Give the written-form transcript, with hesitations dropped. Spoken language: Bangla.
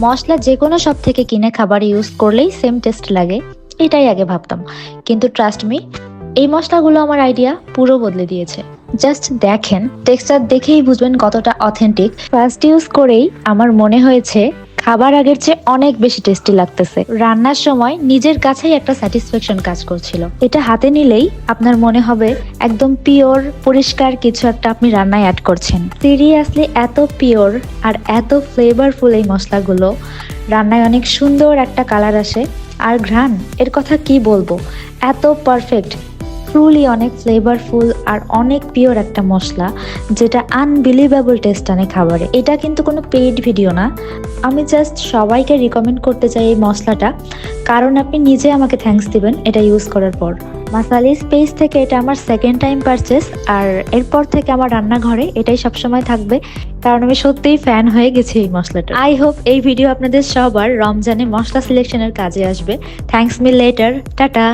মশলা যে কোনো সব থেকে কিনে খাবার ইউজ করলেই সেম টেস্ট লাগে, এটাই আগে ভাবতাম। কিন্তু ট্রাস্ট মি, এই মশলাগুলো আমার আইডিয়া পুরো বদলে দিয়েছে। জাস্ট দেখেন, টেক্সচার দেখেই বুঝবেন কতটা অথেন্টিক। ফার্স্ট ইউজ করেই আমার মনে হয়েছে খাবার আগের চেয়ে অনেক বেশি টেস্টি লাগতেছে। রান্নার সময় নিজের কাছেই একটা স্যাটিসফ্যাকশন কাজ করছিল। এটা হাতে নিলেই আপনার মনে হবে একদম পিওর পরিষ্কার কিছু একটা আপনি রান্নায় অ্যাড করছেন। সিরিয়াসলি এত পিওর আর এত ফ্লেভারফুল এই মশলাগুলো, রান্নায় অনেক সুন্দর একটা কালার আসে। আর ঘ্রাণ, এর কথা কি বলবো, এত পারফেক্ট, ট্রুলি অনেক ফ্লেভারফুল আর অনেক পিওর একটা মশলা, যেটা আনবিলিভেবল টেস্ট আনে খাবারে। এটা কিন্তু কোনো পেইড ভিডিও না, আমি জাস্ট সবাইকে রিকমেন্ড করতে চাই এই মশলাটা, কারণ আপনি নিজে আমাকে থ্যাঙ্কস দিবেন এটা ইউজ করার পর। মাসালিস পেজ থেকে এটা আমার সেকেন্ড টাইম পারচেস, আর এরপর থেকে আমার রান্নাঘরে এটাই সবসময় থাকবে, কারণ আমি সত্যিই ফ্যান হয়ে গেছি এই মশলাটা। আই হোপ এই ভিডিও আপনাদের সবার রমজানে মশলা সিলেকশনের কাজে আসবে। Thanks me letter, tata.